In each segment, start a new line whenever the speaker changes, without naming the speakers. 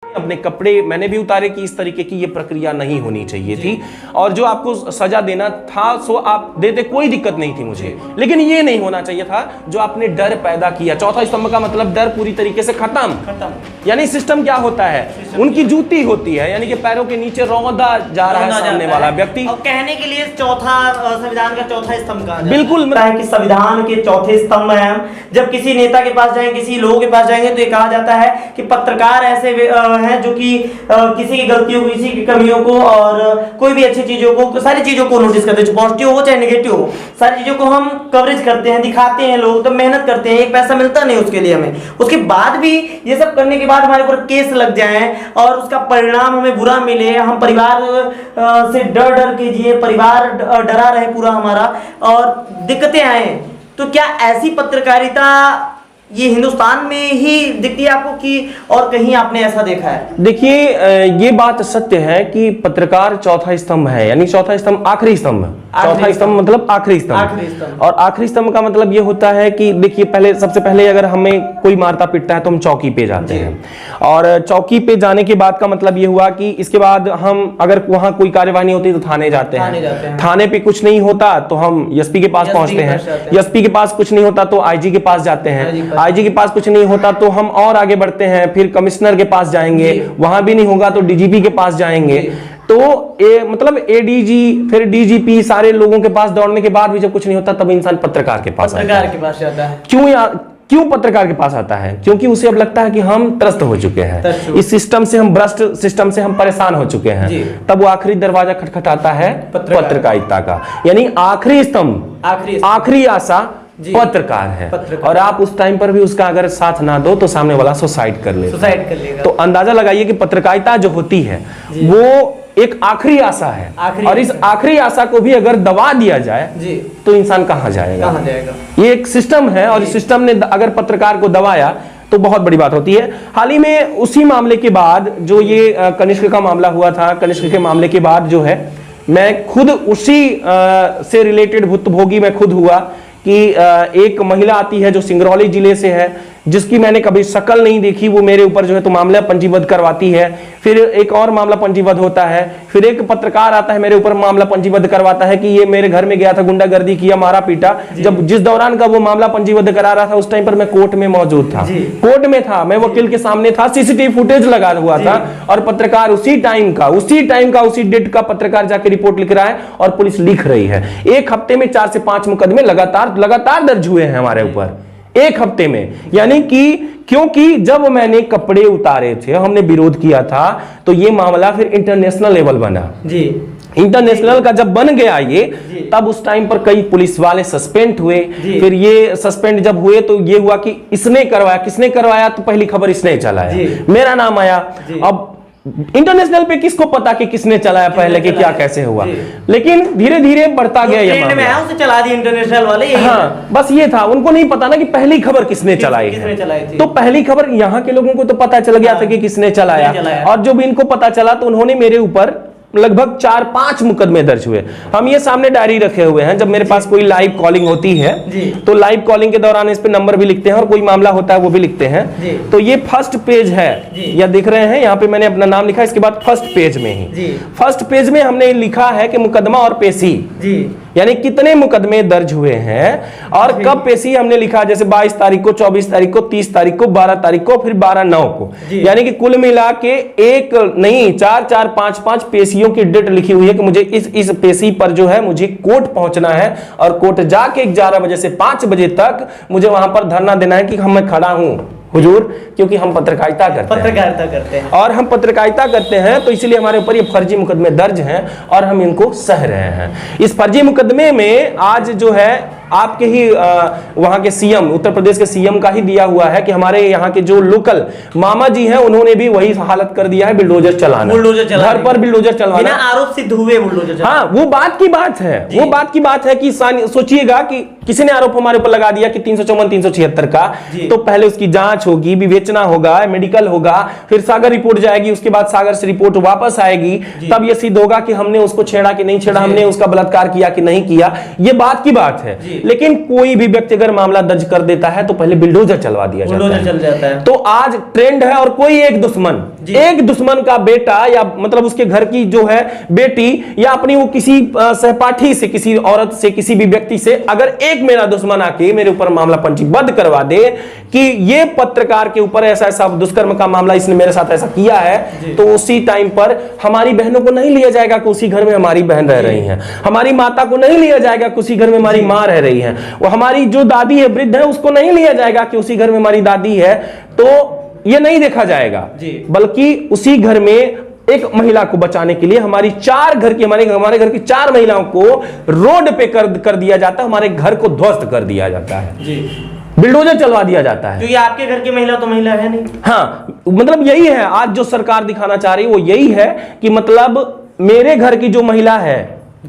अपने कपड़े मैंने भी उतारे कि इस तरीके की ये प्रक्रिया नहीं होनी चाहिए थी, और जो आपको सजा देना था सो आप देते, कोई दिक्कत नहीं थी मुझे, लेकिन ये नहीं होना चाहिए था जो आपने डर पैदा किया। चौथा स्तंभ का मतलब डर पूरी तरीके से खत्म। यानी सिस्टम क्या होता है, उनकी जूती होती है, यानी कि पैरों के नीचे रौंदा जा रहा है सामने वाला व्यक्ति।
और कहने के लिए चौथा संविधान का चौथा स्तंभ का
बिल्कुल
कि संविधान के चौथे स्तंभ है। जब किसी नेता के पास जाएंगे, किसी लोगों के पास जाएंगे, तो ये कहा जाता है कि पत्रकार ऐसे हैं जो कि किसी की गलतियों को, किसी की कमियों को और कोई भी अच्छी चीजों को, सारी चीजों को नोटिस करते हैं, पॉजिटिव हो चाहे नेगेटिव हो, सारी चीजों को हम कवरेज करते हैं, दिखाते हैं। लोग तो मेहनत करते हैं, एक पैसा मिलता नहीं उसके लिए हमें, उसके बाद भी ये सब करने के बाद हमारे ऊपर केस लग जाए और उसका परिणाम हमें बुरा मिले, हम परिवार से डर के जिए, परिवार डरा रहे पूरा हमारा, और दिक्कतें आए, तो क्या ऐसी पत्रकारिता ये हिंदुस्तान में ही दिखती है आपको कि और कहीं आपने ऐसा देखा है?
देखिए, ये बात सत्य है कि पत्रकार चौथा स्तंभ है, यानी चौथा स्तंभ आखिरी स्तंभ। चौथा स्तंभ मतलब आखिरी स्तंभ, और आखिरी स्तंभ का मतलब ये होता है कि देखिए, पहले सबसे पहले अगर हमें कोई मारता पीटता है तो हम चौकी पे जाते हैं, और चौकी पे जाने के बाद का मतलब ये हुआ कि इसके बाद हम अगर वहां कोई कार्यवाही नहीं होती तो थाने जाते हैं, थाने पे कुछ नहीं होता तो हम एसपी के पास पहुंचते हैं, एसपी के पास कुछ नहीं होता तो आईजी के पास जाते हैं, आईजी के पास कुछ नहीं होता तो हम और आगे बढ़ते हैं, फिर कमिश्नर के पास जाएंगे, वहां भी नहीं होगा तो डीजीपी के पास जाएंगे, तो मतलब एडीजी फिर डीजीपी, सारे लोगों के पास दौड़ने के बाद भी जब कुछ नहीं होता तब इंसान पत्रकार के पास
जाता है।
क्यों पत्रकार के पास आता है? क्योंकि उसे अब लगता है कि हम त्रस्त हो चुके हैं, इस सिस्टम से हम भ्रष्ट सिस्टम से हम परेशान हो चुके हैं, तब वो आखिरी दरवाजा खटखटाता है पत्रकारिता का, यानी आखिरी स्तंभ, आखिरी आशा पत्रकार है। और आप उस टाइम पर भी उसका अगर साथ ना दो तो सामने वाला सुसाइड कर लेगा। तो अंदाजा लगाइए कि पत्रकारिता जो होती है वो एक आखिरी आशा है, और इस आखिरी आशा को भी अगर दबा दिया जाए तो इंसान कहां जाएगा? ये एक सिस्टम है, और इस सिस्टम ने अगर पत्रकार को दबाया तो बहुत बड़ी बात होती है। हाल ही में उसी मामले के बाद जो ये कनिष्क का मामला हुआ था, कनिष्क के मामले के बाद जो है, मैं खुद उसी से रिलेटेड भुक्तभोगी मैं खुद हुआ कि एक महिला आती है जो सिंगरौली जिले से है, जिसकी मैंने कभी शक्ल नहीं देखी, वो मेरे ऊपर जो है तो मामला पंजीबद्ध करवाती है, फिर एक और मामला पंजीबद्ध होता है, फिर एक पत्रकार आता है मेरे ऊपर मामला पंजीबद्ध करवाता है कि ये मेरे घर में गया था, गुंडागर्दी किया, मारा पीटा। जब जिस दौरान का वो मामला पंजीबद्ध करा रहा था उस टाइम पर मैं कोर्ट में मौजूद था, कोर्ट में था, मैं वकील के सामने था, सीसीटीवी फुटेज लगा हुआ था, और पत्रकार उसी टाइम का उसी डेट का पत्रकार जाके रिपोर्ट लिख रहा है और पुलिस लिख रही है। एक हफ्ते में 4 से 5 मुकदमे लगातार दर्ज हुए हैं हमारे ऊपर, एक हफ्ते में। यानी कि क्योंकि जब मैंने कपड़े उतारे थे, हमने विरोध किया था, तो ये मामला फिर इंटरनेशनल लेवल बना जी। इंटरनेशनल का जब बन गया ये, तब उस टाइम पर कई पुलिस वाले सस्पेंड हुए। फिर ये सस्पेंड जब हुए तो ये हुआ कि इसने करवाया, किसने करवाया, तो पहली खबर इसने चलाया, मेरा नाम आया। अब इंटरनेशनल पे किसको पता कि किसने चलाया पहले, कि क्या कैसे हुआ, लेकिन धीरे धीरे बढ़ता गया ये मामला।
उसे चला दी इंटरनेशनल वाले,
हाँ, बस ये था, उनको नहीं पता ना कि पहली खबर किसने चलाई है। तो पहली खबर यहाँ के लोगों को तो पता चल गया था कि किसने चलाया, और जब इनको पता चला तो उन्होंने मेरे ऊपर लगभग 4-5 मुकदमे दर्ज हुए। हम ये सामने डायरी रखे हुए हैं, जब मेरे पास कोई लाइव कॉलिंग होती है तो लाइव कॉलिंग के दौरान इस पे नंबर भी लिखते हैं और कोई मामला होता है वो भी लिखते हैं। तो ये फर्स्ट पेज है, या दिख रहे हैं यहाँ पे मैंने अपना नाम लिखा, इसके बाद फर्स्ट पेज में ही, फर्स्ट पेज में हमने लिखा है कि मुकदमा और पेशी, यानी कितने मुकदमे दर्ज हुए हैं और कब पेशी हमने लिखा, जैसे 22 तारीख को, 24 तारीख को, 30 तारीख को, 12 तारीख को, फिर 12/9 को, यानी कि कुल मिला के एक नहीं 4-4, 5-5 पेशियों की डेट लिखी हुई है कि मुझे इस पेशी पर जो है मुझे कोर्ट पहुंचना है, और कोर्ट जाके 11 बजे से 5 बजे तक मुझे वहां पर धरना देना है कि मैं खड़ा हूं हुजूर, क्योंकि हम पत्रकारिता करते हैं और हम पत्रकारिता करते हैं, तो इसलिए हमारे ऊपर ये फर्जी मुकदमे दर्ज हैं और हम इनको सह रहे हैं। इस फर्जी मुकदमे में आज जो है आपके ही वहां के सीएम, उत्तर प्रदेश के सीएम का ही दिया हुआ है कि हमारे यहाँ के जो लोकल मामा जी हैं उन्होंने भी वही हालत कर दिया है, बिल्डोजर चलाना, घर पर बिल्डोजर चलवाना,
आरोप सिद्ध हुए बुलडोजर।
हाँ, वो बात की बात है, वो बात की बात है कि सोचिएगा कि किसी ने आरोप हमारे ऊपर लगा दिया कि 354, 376 का, तो पहले उसकी जांच होगी, विवेचना होगा, मेडिकल होगा, फिर सागर रिपोर्ट जाएगी, उसके बाद सागर से रिपोर्ट वापस आएगी, तब यह सिद्ध होगा कि हमने उसको छेड़ा कि नहीं छेड़ा, हमने उसका बलात्कार किया कि नहीं किया। ये बात की बात है। लेकिन कोई भी व्यक्ति अगर मामला दर्ज कर देता है तो पहले बिल्डोजर चलवा दिया जाता है। तो आज ट्रेंड है और कोई एक दुश्मन एक दुश्मन का बेटा या मतलब उसके घर की जो है बेटी या अपनी वो किसी सहपाठी से, किसी औरत से, किसी भी व्यक्ति से अगर एक मेरा दुश्मन आके मेरे ऊपर मामला पंजीबद्ध करवा दे कि ये पत्रकार के ऊपर ऐसा ऐसा दुष्कर्म का मामला इसने मेरे साथ ऐसा किया है, तो उसी टाइम पर हमारी बहनों को नहीं लिया जाएगा कि उसी घर में हमारी बहन रह रही है, हमारी माता को नहीं लिया जाएगा कि उसी घर में हमारी माँ रह रही है, वो हमारी जो दादी है वृद्ध है उसको नहीं लिया जाएगा कि उसी घर में हमारी दादी है, तो ये नहीं देखा जाएगा, बल्कि उसी घर में एक महिला को बचाने के लिए हमारे घर की 4 महिलाओं को रोड पे कर दिया जाता है, हमारे घर को ध्वस्त कर दिया जाता है जी, बिल्डोजर चलवा दिया जाता है।
तो ये आपके घर की महिला तो महिला है नहीं।
हाँ, मतलब यही है आज जो सरकार दिखाना चाह रही है, वो यही है कि मतलब मेरे घर की जो महिला है,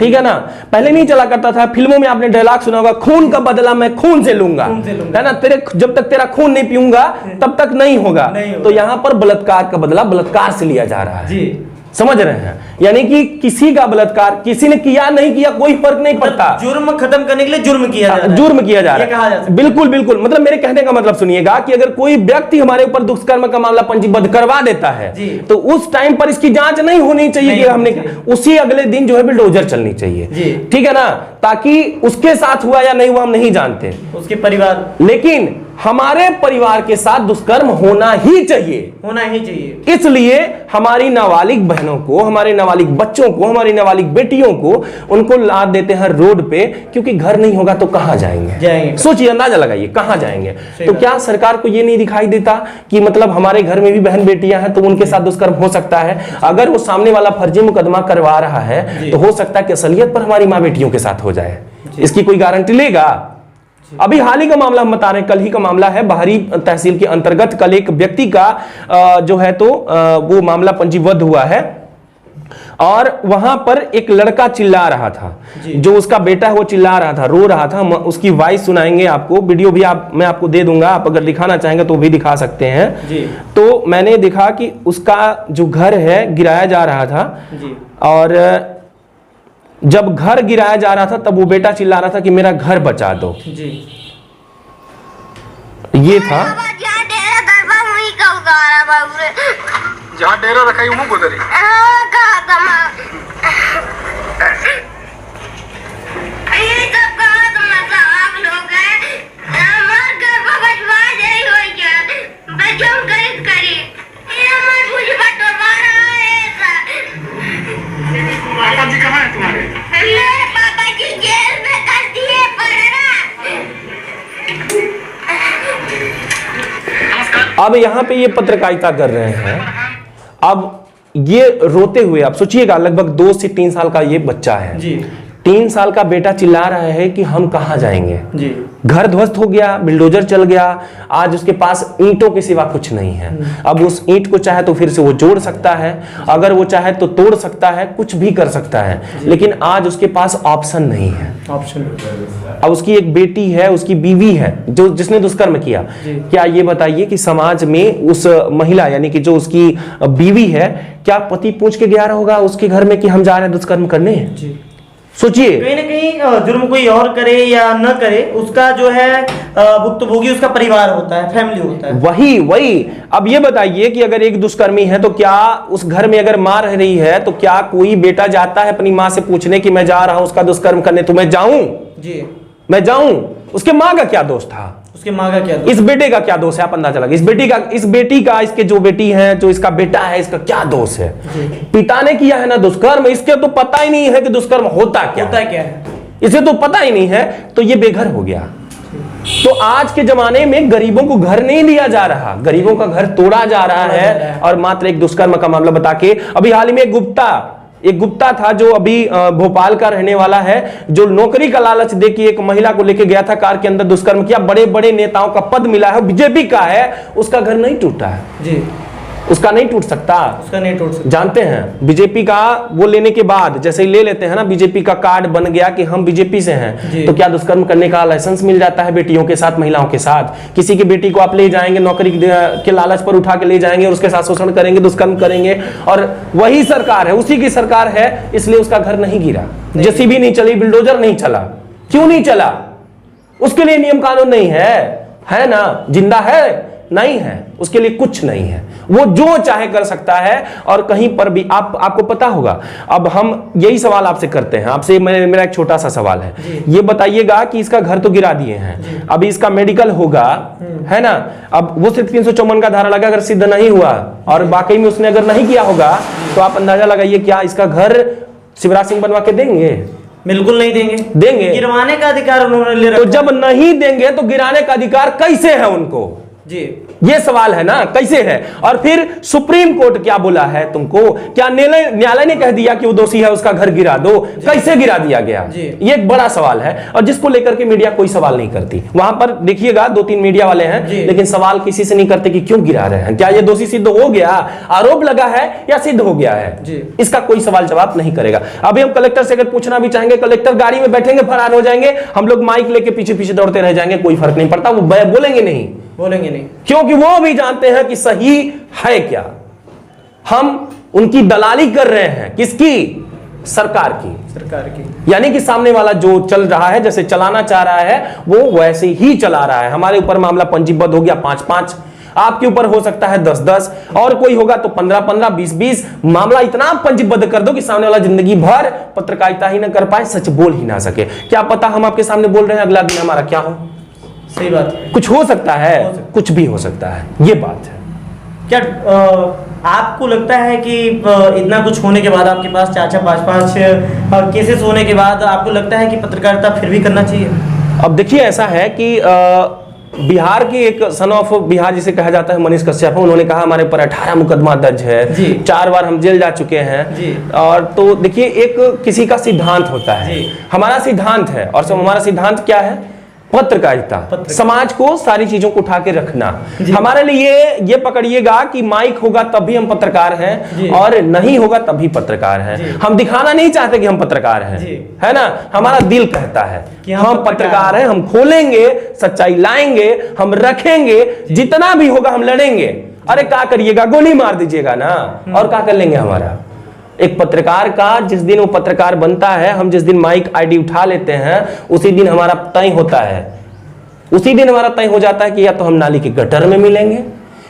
ठीक है ना, पहले नहीं चला करता था, फिल्मों में आपने डायलॉग सुना होगा, खून का बदला मैं खून से लूंगा, है ना, जब तक तेरा खून नहीं पीऊंगा तब तक नहीं होगा। तो यहां पर बलात्कार का बदला बलात्कार से लिया जा रहा है जी, समझ रहे हैं, यानी कि किसी का बलात्कार किसी ने किया नहीं किया कोई फर्क नहीं पड़ता,
जुर्म खत्म करने के लिए जुर्म किया जा रहा है।
बिल्कुल बिल्कुल, मतलब मेरे कहने का मतलब सुनिएगा कि अगर कोई व्यक्ति हमारे ऊपर दुष्कर्म का मामला पंजीबद्ध करवा देता है तो उस टाइम पर इसकी जांच नहीं होनी चाहिए कि हमने, उसी अगले दिन जो है बिल्डोजर चलनी चाहिए, ठीक है ना, ताकि उसके साथ हुआ या नहीं हुआ हम नहीं जानते,
उसके परिवार,
लेकिन हमारे परिवार के साथ दुष्कर्म होना ही चाहिए, इसलिए हमारी नाबालिग बहनों को, हमारे नाबालिग बच्चों को, हमारी नाबालिग बेटियों को उनको लाद देते हैं रोड पे, क्योंकि घर नहीं होगा तो कहां जाएंगे? सोचिए, अंदाजा लगाइए कहां जाएंगे। तो क्या सरकार को यह नहीं दिखाई देता कि मतलब हमारे घर में भी बहन बेटियां हैं तो उनके साथ दुष्कर्म हो सकता है? अगर वो सामने वाला फर्जी मुकदमा करवा रहा है तो हो सकता है कि असलियत पर हमारी माँ बेटियों के साथ हो जाए, इसकी कोई गारंटी लेगा? अभी हाल ही का मामला हम बता रहे हैं, कल ही का मामला है, बाहरी तहसील के अंतर्गत कल एक व्यक्ति का जो है तो वो मामला पंजीबद्ध हुआ है और वहां पर एक लड़का चिल्ला रहा था, जो उसका बेटा है वो चिल्ला रहा था, रो रहा था, उसकी वॉइस सुनाएंगे आपको, वीडियो भी मैं आपको दे दूंगा, आप अगर दिखाना चाहेंगे तो भी दिखा सकते हैं जी। तो मैंने देखा कि उसका जो घर है गिराया जा रहा था जी। और जब घर गिराया जा रहा था तब वो बेटा चिल्ला रहा था कि मेरा घर बचा दो जी। ये था
जहाँ डेरा रखा है गुजरी पापा जी कहाँ है तुम्हारे? मेरे पापा जी जेल में कर दिए
अब यहाँ पे ये पत्रकारिता कर रहे हैं, अब ये रोते हुए, आप सोचिएगा लगभग 2 से 3 साल का ये बच्चा है जी। 3 साल का बेटा चिल्ला रहा है कि हम कहां जाएंगे जी। घर ध्वस्त हो गया, बिल्डोजर चल गया, आज उसके पास ईंटों के सिवा कुछ नहीं है। अब उस ईंट को चाहे तो फिर से वो जोड़ सकता है, अगर वो चाहे तो तोड़ सकता है, कुछ भी कर सकता है, लेकिन आज उसके पास ऑप्शन नहीं है। अब उसकी एक बेटी है, उसकी बीवी है जो जिसने दुष्कर्म किया। क्या ये बताइए कि समाज में उस महिला यानी कि जो उसकी बीवी है, क्या पति पूछ के गया होगा उसके घर में कि हम जा रहे हैं दुष्कर्म करने? सोचिए,
कहीं ना कहीं जुर्म कोई और करे या न करे, उसका जो है भुक्तभोगी उसका परिवार होता है, फैमिली होता है।
वही अब ये बताइए कि अगर एक दुष्कर्मी है तो क्या उस घर में अगर मां रह रही है तो क्या कोई बेटा जाता है अपनी मां से पूछने कि मैं जा रहा हूं उसका दुष्कर्म करने, तो मैं जाऊं जी, मैं जाऊं? उसके मां का क्या दोष था?
उसके मां का क्या दोष?
इस बेटे का क्या दोष है? आप अंदाजा लगा, इस बेटी का इसके जो बेटी है, जो इसका बेटा है, इसका क्या दोष है? पिता ने किया है ना दुष्कर्म, इसके तो पता ही नहीं है कि दुष्कर्म होता क्या है, इसे तो पता ही नहीं है, तो ये बेघर हो गया। तो आज के जमाने में गरीबों को घर नहीं दिया जा रहा, गरीबों का घर तोड़ा जा रहा है, और मात्र एक दुष्कर्म का मामला बता के। अभी हाल ही में एक गुप्ता था जो अभी भोपाल का रहने वाला है, जो नौकरी का लालच दे के एक महिला को लेके गया था, कार के अंदर दुष्कर्म किया, बड़े बड़े नेताओं का पद मिला है, बीजेपी का है, उसका घर नहीं टूटा है जी। उसका नहीं टूट सकता, जानते हैं बीजेपी का वो लेने के बाद, जैसे ही ले लेते हैं ना बीजेपी का कार्ड बन गया कि हम बीजेपी से हैं, तो क्या दुष्कर्म करने का लाइसेंस मिल जाता है बेटियों के साथ, महिलाओं के साथ? किसी की बेटी को आप ले जाएंगे, नौकरी के लालच पर उठा के ले जाएंगे और उसके साथ शोषण करेंगे, दुष्कर्म करेंगे, और वही सरकार है, उसी की सरकार है, इसलिए उसका घर नहीं गिरा, जेसीबी नहीं चली, बिल्डोजर नहीं चला। क्यों नहीं चला? उसके लिए नियम कानून नहीं है ना, जिंदा है नहीं है, उसके लिए कुछ नहीं है, वो जो चाहे कर सकता है। और कहीं पर भी आपको पता होगा, अब हम यही सवाल आपसे करते हैं, आपसे मेरा एक छोटा सा सवाल है, ये बताइएगा कि इसका घर तो गिरा दिए हैं, अभी इसका मेडिकल होगा, है ना, अब वो सिर्फ 354 का धारा लगा, अगर सिद्ध नहीं हुआ और वाकई में उसने अगर नहीं किया होगा, तो आप अंदाजा लगाइए क्या इसका घर शिवराज सिंह बनवा के देंगे?
बिल्कुल नहीं देंगे। गिरवाने का अधिकार उन्होंने ले रखा।
तो जब नहीं देंगे तो गिराने का अधिकार कैसे है उनको?
जी,
ये सवाल है ना, कैसे है? और फिर सुप्रीम कोर्ट क्या बोला है तुमको? क्या न्यायालय ने कह दिया कि वो दोषी है, उसका घर गिरा दो? कैसे गिरा दिया गया? ये एक बड़ा सवाल है, और जिसको लेकर के मीडिया कोई सवाल नहीं करती। वहां पर देखिएगा 2-3 मीडिया वाले हैं, लेकिन सवाल किसी से नहीं करते कि क्यों गिरा रहे हैं, क्या ये दोषी सिद्ध हो गया, आरोप लगा है या सिद्ध हो गया है, इसका कोई सवाल जवाब नहीं करेगा। अभी हम कलेक्टर से अगर पूछना भी चाहेंगे, कलेक्टर गाड़ी में बैठेंगे, फरार हो जाएंगे, हम लोग माइक लेके पीछे पीछे दौड़ते रह जाएंगे, कोई फर्क नहीं पड़ता, वो बोलेंगे नहीं, क्योंकि वो भी जानते हैं कि सही है क्या। हम उनकी दलाली कर रहे हैं, किसकी? सरकार की। यानी कि सामने वाला जो चल रहा है, जैसे चलाना चाह रहा है, वो वैसे ही चला रहा है। हमारे ऊपर मामला पंजीबद्ध हो गया 5-5, आपके ऊपर हो सकता है 10-10, और कोई होगा तो 15-15, 20-20 मामला इतना पंजीबद्ध कर दो कि सामने वाला जिंदगी भर पत्रकारिता ही ना कर पाए, सच बोल ही ना सके। क्या पता हम आपके सामने बोल रहे हैं, अगला दिन हमारा क्या हो?
सही बात है,
कुछ हो सकता है, कुछ भी हो सकता है, ये बात है।
क्या आपको लगता है कि इतना कुछ होने के बाद, आपके पास 4-4, 5-5 केसेस होने के बाद, आपको लगता है कि पत्रकारिता फिर भी करना चाहिए?
अब देखिए, ऐसा है कि बिहार की एक सन ऑफ बिहार जिसे कहा जाता है, मनीष कश्यप, उन्होंने कहा हमारे ऊपर 18 मुकदमा दर्ज है, 4 बार हम जेल जा चुके हैं। और तो देखिए, एक किसी का सिद्धांत होता है, हमारा सिद्धांत है, और हमारा सिद्धांत क्या है? पत्रकारिता, समाज को सारी चीजों को उठा के रखना। हमारे लिए ये पकड़िएगा कि माइक होगा तब भी हम पत्रकार हैं, और नहीं होगा तब भी पत्रकार हैं। हम दिखाना नहीं चाहते कि हम पत्रकार हैं, है ना, हमारा दिल कहता है कि हम पत्रकार हैं, हम खोलेंगे, सच्चाई लाएंगे, हम रखेंगे, जितना भी होगा हम लड़ेंगे। अरे क्या करिएगा, गोली मार दीजिएगा ना, और क्या कर लेंगे? हमारा एक पत्रकार का जिस दिन वो पत्रकार बनता है, हम जिस दिन माइक आईडी उठा लेते हैं, उसी दिन हमारा तय होता है, उसी दिन हमारा तय हो जाता है कि या तो हम नाली के गटर में मिलेंगे,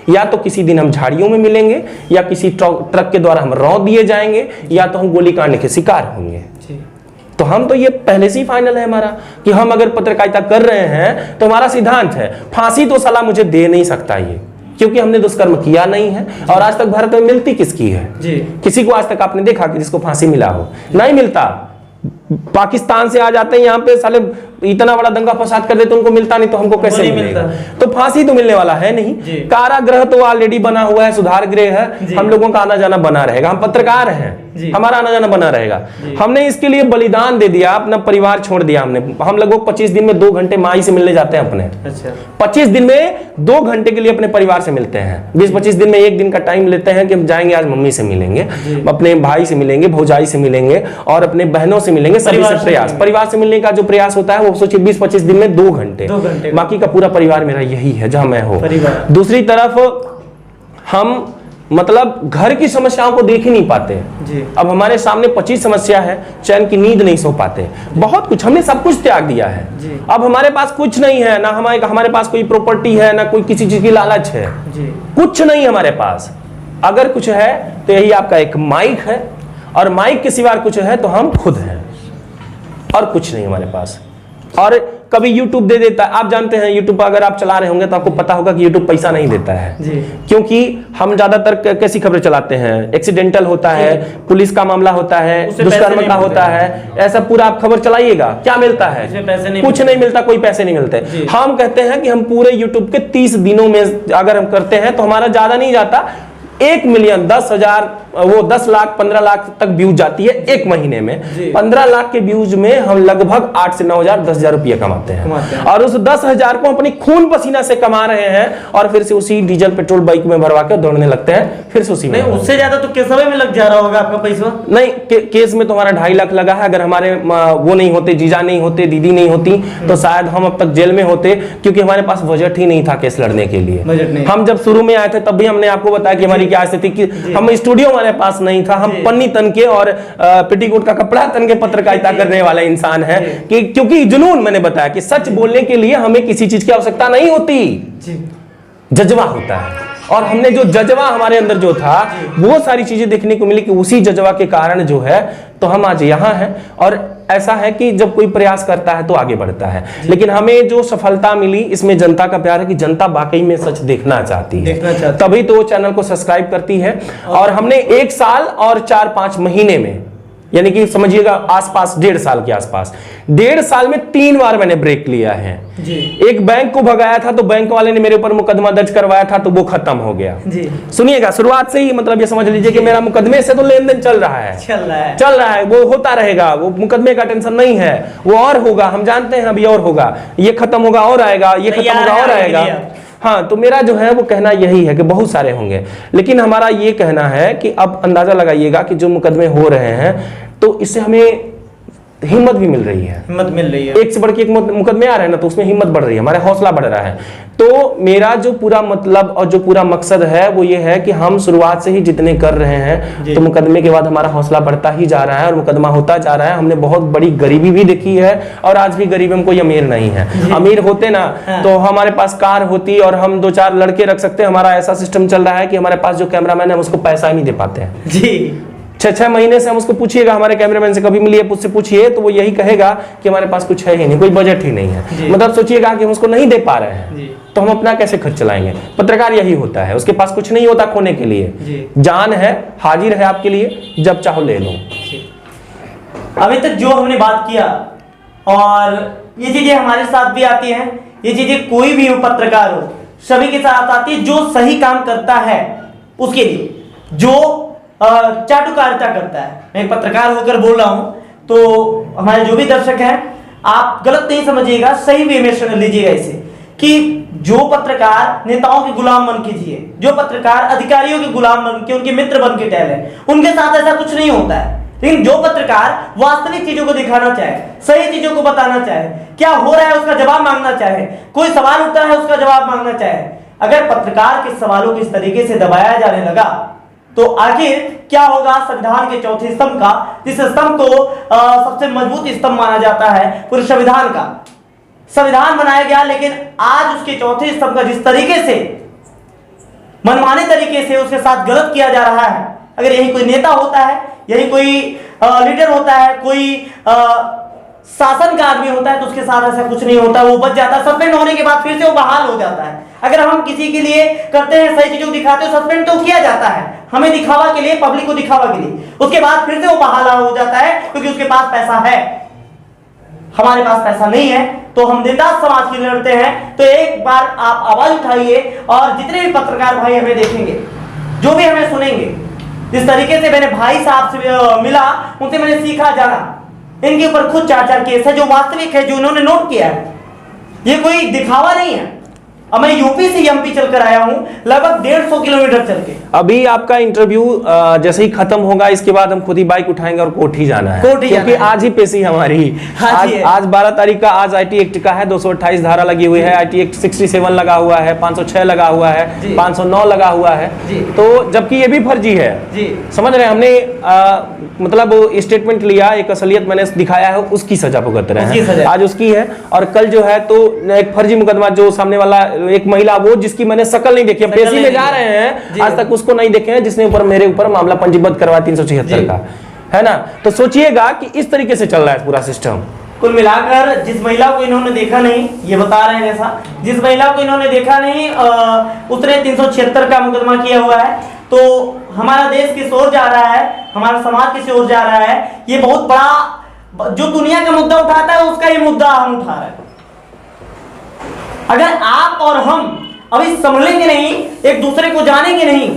या तो किसी दिन हम झाड़ियों में मिलेंगे, या किसी ट्रक के द्वारा हम रौंद दिए जाएंगे, या तो हम गोली काटने के शिकार होंगे। तो हम तो ये पहले से ही फाइनल है हमारा कि हम अगर पत्रकारिता कर रहे हैं तो हमारा सिद्धांत है, फांसी तो साला मुझे दे नहीं सकता ये, क्योंकि हमने दुष्कर्म किया नहीं है। और आज तक भारत में मिलती किसकी है? किसी को आज तक आपने देखा कि जिसको फांसी मिला हो? नहीं मिलता। पाकिस्तान से आ जाते हैं यहाँ पे, साले इतना बड़ा दंगा फसाद कर देते, उनको मिलता नहीं, तो हमको कैसे मिलेगा? तो फांसी तो मिलने वाला है नहीं। कारागृह तो ऑलरेडी बना हुआ है, सुधार गृह है, हम लोगों का आना जाना बना रहेगा। हम पत्रकार हैं, हमारा आना जाना बना रहेगा। हमने इसके लिए बलिदान दे दिया, अपना परिवार छोड़ दिया हमने। हम लगभग 25 दिन में 2 घंटे माई से मिलने जाते हैं अपने। 25 दिन में 2 घंटे के लिए अपने परिवार से मिलते हैं। 20-25 दिन में 1 दिन का टाइम लेते हैं कि हम जाएंगे, आज मम्मी से मिलेंगे, अपने भाई से मिलेंगे, भौजाई से मिलेंगे, और अपने बहनों से मिलेंगे, सभी से प्रयास, परिवार से मिलने का जो प्रयास होता है वो सोचिए 20-25 दिन में 2 घंटे, बाकी का पूरा परिवार मेरा यही है जहां मैं हूं। दूसरी तरफ हम मतलब घर की समस्याओं को देख ही नहीं पाते। अब हमारे सामने 25 समस्या है, चैन की नींद नहीं सो पाते, बहुत कुछ, हमने सब कुछ त्याग दिया है। अब हमारे पास कुछ नहीं है, ना हमारे पास कोई प्रॉपर्टी है, ना कोई किसी चीज की लालच है, कुछ नहीं हमारे पास। अगर कुछ है तो यही आपका एक माइक है, और माइक के सिवा कुछ है तो हम खुद हैं, और कुछ नहीं हमारे पास। और कभी YouTube दे देता है, आप जानते हैं YouTube अगर आप चला रहे होंगे तो आपको पता होगा कि YouTube पैसा नहीं देता है, क्योंकि हम ज्यादातर कैसी खबरें चलाते हैं, एक्सीडेंटल होता है, पुलिस का मामला होता है, दुष्कर्म का होता है, ऐसा पूरा आप खबर चलाइएगा, क्या मिलता है? कुछ नहीं मिलता, कोई पैसे नहीं मिलते। हम कहते हैं कि हम पूरे YouTube के 30 दिनों में अगर हम करते हैं तो हमारा ज्यादा नहीं जाता, 1 मिलियन 10,000 वो 10 लाख 15 लाख तक व्यूज जाती है एक महीने में। 15 लाख के व्यूज में हम लगभग 8 से 9,000 10,000 रुपये कमाते हैं, और उस 10,000 को अपनी खून पसीना से कमा रहे हैं, और फिर से उसी डीजल पेट्रोल बाइक में भरवा के दौड़ने लगते हैं, फिर से उसी में।
नहीं, उससे ज्यादा तो केसवे में लग जा रहा होगा आपका पैसा।
नहीं, केस में तो हमारा 2.5 लाख लगा है। अगर हमारे वो नहीं होते, जीजा नहीं होते, दीदी नहीं होती, तो शायद हम अब तक जेल में होते, क्योंकि हमारे पास बजट ही नहीं था केस लड़ने के लिए। हम जब शुरू में आए थे तब भी हमने आपको बताया कि हमारी क्या स्थिति, कि हम स्टूडियो हमारे पास नहीं था, हम पन्नी तन के और पेटीकोट का कपड़ा तन के पत्रकारिता करने वाला इंसान है, कि क्योंकि जुनून, मैंने बताया कि सच बोलने के लिए हमें किसी चीज की आवश्यकता नहीं होती। जज्बा होता है। और हमने जो जज्बा हमारे अंदर जो था वो सारी चीजें देखने को मिली कि उसी जज्बा के कारण जो है तो हम आज यहाँ हैं। और ऐसा है कि जब कोई प्रयास करता है तो आगे बढ़ता है। लेकिन हमें जो सफलता मिली इसमें जनता का प्यार है कि जनता वाकई में सच देखना चाहती है, तभी तो वो चैनल को सब्सक्राइब करती है। और हमने 1 साल और 4-5 महीने में, यानी कि समझिएगा आसपास 1.5 साल के आसपास, 1.5 साल में 3 बार मैंने ब्रेक लिया है जी। एक बैंक को भगाया था तो बैंक वाले ने मेरे ऊपर मुकदमा दर्ज करवाया था तो वो खत्म हो गया जी। सुनिएगा, शुरुआत से ही मतलब ये समझ लीजिए कि मेरा मुकदमे से तो लेन देन चल रहा है, वो होता रहेगा, वो मुकदमे का टेंशन नहीं है, वो और होगा, हम जानते हैं अभी और होगा, ये खत्म होगा और आएगा, ये खत्म होगा और आएगा। हाँ, तो मेरा जो है वो कहना यही है कि बहुत सारे होंगे, लेकिन हमारा ये कहना है कि अब अंदाजा लगाइएगा कि जो मुकदमे हो रहे हैं तो इससे हमें हिम्मत भी मिल रही है, एक से बढ़ के एक मुकदमे आ रहे हैं ना, तो उसमें हिम्मत बढ़ रही है, हमारा हौसला बढ़ रहा है। तो मेरा जो पूरा मतलब और जो पूरा मकसद है वो ये है कि हम शुरुआत से ही जितने कर रहे हैं तो मुकदमे के बाद हमारा हौसला बढ़ता ही जा रहा है और मुकदमा होता जा रहा है। हमने बहुत बड़ी गरीबी भी देखी है और आज भी गरीब हम कोई अमीर नहीं है। अमीर होते ना तो हमारे पास कार होती और हम 2-4 लड़के रख सकते। हमारा ऐसा सिस्टम चल रहा है कि हमारे पास जो कैमरामैन है उसको पैसा ही नहीं दे पाते हैं जी। 6-6 महीने से हम उसको पूछिएगा, हमारे कैमरामैन से कभी मिलिए, उससे पूछिए तो वो यही कहेगा कि हमारे पास कुछ है ही नहीं, कोई बजट ही नहीं है। मतलब सोचिएगा कि हम उसको नहीं दे पा रहे हैं तो हम अपना कैसे खर्च चलाएंगे। पत्रकार यही होता है, उसके पास कुछ नहीं होता खोने के लिए, जान है, हाजिर है आपके लिए, जब चाहो ले लो।
अभी तक जो हमने बात किया और ये चीजें हमारे साथ भी आती हैं, ये चीजें कोई भी पत्रकार हो सभी के साथ आती है। जो सही काम करता है उसके लिए, जो चाटुकारिता करता है, मैं एक पत्रकार होकर बोल रहा हूं तो हमारे जो भी दर्शक हैं आप गलत नहीं समझिएगा, सही वे में सुन लीजिएगा इसे, कि जो पत्रकार नेताओं के गुलाम बन के जिए, जो पत्रकार अधिकारियों के गुलाम बन के उनके मित्र बन के टहले, उनके साथ ऐसा कुछ नहीं होता है। लेकिन जो पत्रकार वास्तविक चीजों को दिखाना चाहे, सही चीजों को बताना चाहे, क्या हो रहा है उसका जवाब मांगना चाहे, कोई सवाल उठता है उसका जवाब मांगना चाहे, अगर पत्रकार के सवालों को इस तरीके से दबाया जाने लगा तो आखिर क्या होगा संविधान के चौथे स्तंभ का, जिस स्तंभ को सबसे मजबूत स्तंभ माना जाता है पूरे संविधान का। संविधान बनाया गया लेकिन आज उसके चौथे स्तंभ का जिस तरीके से मनमाने तरीके से उसके साथ गलत किया जा रहा है, अगर यही कोई नेता होता है, यही कोई लीडर होता है, कोई शासन का आदमी होता है तो उसके साथ ऐसा कुछ नहीं होता, वो बच जाता है। सस्पेंड होने के बाद फिर से वो बहाल हो जाता है। अगर हम किसी के लिए करते हैं, सही चीजों को दिखाते हैं, सस्पेंड तो किया जाता है हमें दिखावा के लिए, पब्लिक को दिखावा के लिए, उसके बाद फिर से वो बहाल हो जाता है क्योंकि उसके पास पैसा है। हमारे पास पैसा नहीं है तो हम देवदास समाज के लिए लड़ते हैं। तो एक बार आप आवाज उठाइए और जितने भी पत्रकार भाई हमें देखेंगे, जो भी हमें सुनेंगे, जिस तरीके से मैंने भाई साहब से मिला, उनसे मैंने सीखा जाना, इनके ऊपर खुद 4-4 केस है जो वास्तविक है, जो उन्होंने नोट किया है, ये कोई दिखावा नहीं है। अब मैं यूपी से एमपी चलकर आया हूं, लगभग 150 किलोमीटर चल के।
अभी आपका इंटरव्यू जैसे ही खत्म होगा इसके बाद हम खुद ही बाइक उठाएंगे और कोठी जाना है, क्योंकि आज ही पेशी हमारी आज 12 तारीख का, आज IT एक्ट का है, 228 धारा लगी हुई है, IT एक्ट 67 लगा हुआ है, 506 लगा हुआ है, 509 लगा हुआ है, तो जबकि ये भी फर्जी है। समझ रहे हैं, हमने मतलब स्टेटमेंट लिया, एक असलियत मैंने दिखाया है, उसकी सजा भुगत रहे हैं, आज उसकी है। और कल जो है तो एक फर्जी मुकदमा, जो सामने वाला एक महिला, वो जिसकी मैंने शक्ल नहीं देखी, पेशी में जा रहे हैं, आज तक उसको नहीं देखे हैं, जिसने ऊपर मेरे ऊपर मामला पंजीबद्ध करवाया 376 का, है ना। तो सोचिएगा कि इस तरीके से चल रहा है पूरा सिस्टम।
कुल मिलाकर जिस महिला को इन्होंने देखा नहीं, ये बता रहे हैं जैसा, जिस महिला को इन्होंने देखा नहीं उसने 376 का मुकदमा किया हुआ है। तो हमारा देश किस ओर जा रहा है, हमारा समाज किस ओर जा रहा है, ये बहुत बड़ा, जो दुनिया का मुद्दा उठाता है उसका ये मुद्दा हम उठा रहे हैं। अगर आप और हम अभी समझेंगे नहीं, एक दूसरे को जानेंगे नहीं,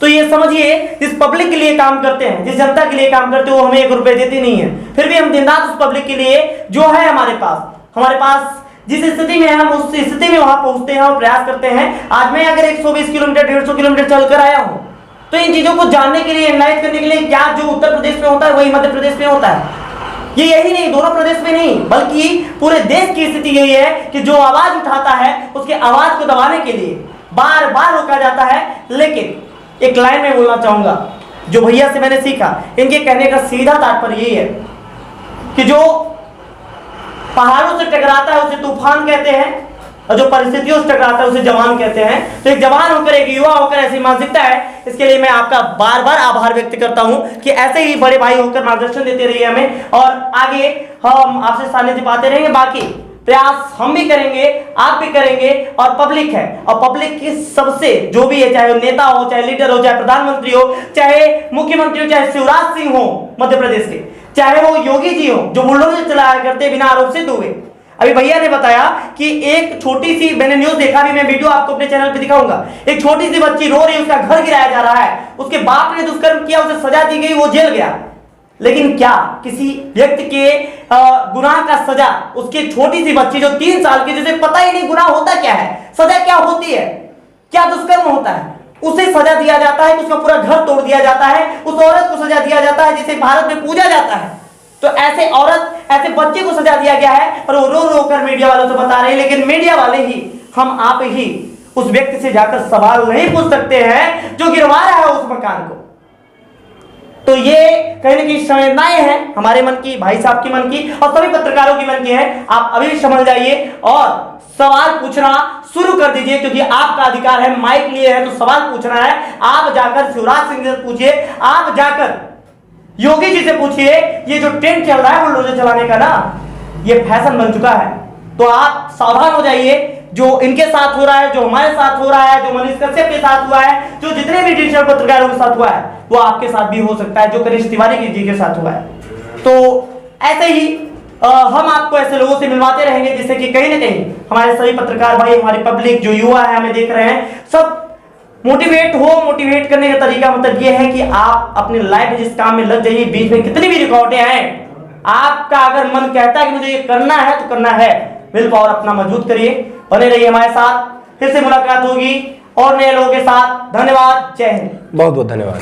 तो ये समझिए जिस पब्लिक के लिए काम करते हैं, जिस जनता के लिए काम करते हैं, वो हमें 1 रुपए देती नहीं है, फिर भी हम दिन रात उस पब्लिक के लिए जो है हमारे पास जिस स्थिति में हम उस स्थिति में वहां पहुंचते हैं और प्रयास करते हैं। आज मैं अगर 120 किलोमीटर 150 किलोमीटर चलकर आया हूं तो इन चीजों को जानने के लिए, एनालाइज करने के लिए, क्या जो उत्तर प्रदेश में होता है वही मध्य प्रदेश में होता है, ये यही नहीं, दोनों प्रदेश में नहीं बल्कि पूरे देश की स्थिति यही है कि जो आवाज उठाता है उसके आवाज को दबाने के लिए बार बार रोका जाता है। लेकिन एक लाइन में बोलना चाहूंगा, जो भैया से मैंने सीखा, इनके कहने का सीधा तात्पर्य यही है कि जो पहाड़ों से टकराता है उसे तूफान कहते हैं, और जो परिस्थितियों से टकराता है उसे जवान कहते हैं। तो एक जवान होकर, एक युवा होकर ऐसी मानसिकता है, इसके लिए मैं आपका बार बार आभार व्यक्त करता हूं कि ऐसे ही बड़े भाई होकर मार्गदर्शन देते रहिए हमें, और आगे हम आपसे सानिध्य पाते रहेंगे। बाकी प्रयास हम भी करेंगे, आप भी करेंगे, और पब्लिक है, और पब्लिक की सबसे जो भी है, चाहे वो नेता हो, चाहे लीडर हो, चाहे प्रधानमंत्री हो, चाहे मुख्यमंत्री हो, चाहे शिवराज सिंह हो मध्य प्रदेश के, चाहे वो योगी जी हो जो बुलडोजर चलाया करते बिना आरोप सिद्ध हुए। अभी भैया ने बताया कि एक छोटी सी, मैंने न्यूज देखा, भी मैं वीडियो आपको अपने चैनल पे दिखाऊंगा, एक छोटी सी बच्ची रो रही है, उसका घर गिराया जा रहा है, उसके बाप ने दुष्कर्म किया, उसे सजा दी गई, वो जेल गया। लेकिन क्या किसी व्यक्ति के गुनाह का सजा, उसकी छोटी सी बच्ची जो 3 साल की, जिसे पता ही नहीं गुनाह होता क्या है, सजा क्या होती है, क्या दुष्कर्म होता है, उसे सजा दिया जाता है कि उसका पूरा घर तोड़ दिया जाता है, उस औरत को सजा दिया जाता है जिसे भारत में पूजा जाता है। तो ऐसे औरत, ऐसे बच्चे को सजा दिया गया है, और वो रो रो कर मीडिया वालों से बता रहे हैं। लेकिन मीडिया वाले ही, हम आप ही उस व्यक्ति से जाकर सवाल नहीं पूछ सकते हैं जो गिरवा रहा है उस मकान को। तो ये कहीं ना कहीं संवेदनाएं हैं हमारे मन की, भाई साहब की मन की, और सभी पत्रकारों की मन की है। आप अभी भी समझ जाइए और सवाल पूछना शुरू कर दीजिए, क्योंकि आपका अधिकार है, माइक लिए है तो सवाल पूछना है। आप जाकर शिवराज सिंह से पूछिए, आप जाकर योगी जी से पूछिए। ये जो ट्रेंड चल रहा है बुलडोजर चलाने का ना, ये फैशन बन चुका है। तो आप सावधान हो जाइए, जो इनके साथ हो रहा है, जो हमारे साथ हो रहा है, जो मनीष कश्यप के साथ हुआ है, जो जितने भी डिजिटल पत्रकारों के साथ हुआ है, वो आपके साथ भी हो सकता है, जो कनिष्ठ तिवारी जी के साथ हुआ है। तो ऐसे ही हम आपको ऐसे लोगों से मिलवाते रहेंगे, जिससे कि कहीं ना कहीं हमारे सभी पत्रकार भाई, हमारी पब्लिक, जो युवा है हमें देख रहे हैं, सब मोटिवेट हो। मोटिवेट करने का तरीका मतलब ये है कि आप अपने लाइफ में जिस काम में लग जाइए, बीच में कितनी भी रुकावटें आए, आपका अगर मन कहता है कि मुझे ये करना है तो करना है, विल पावर अपना मजबूत करिए, बने रहिए हमारे साथ। फिर से मुलाकात होगी और नए लोगों के साथ। धन्यवाद, जय हिंद।
बहुत बहुत धन्यवाद।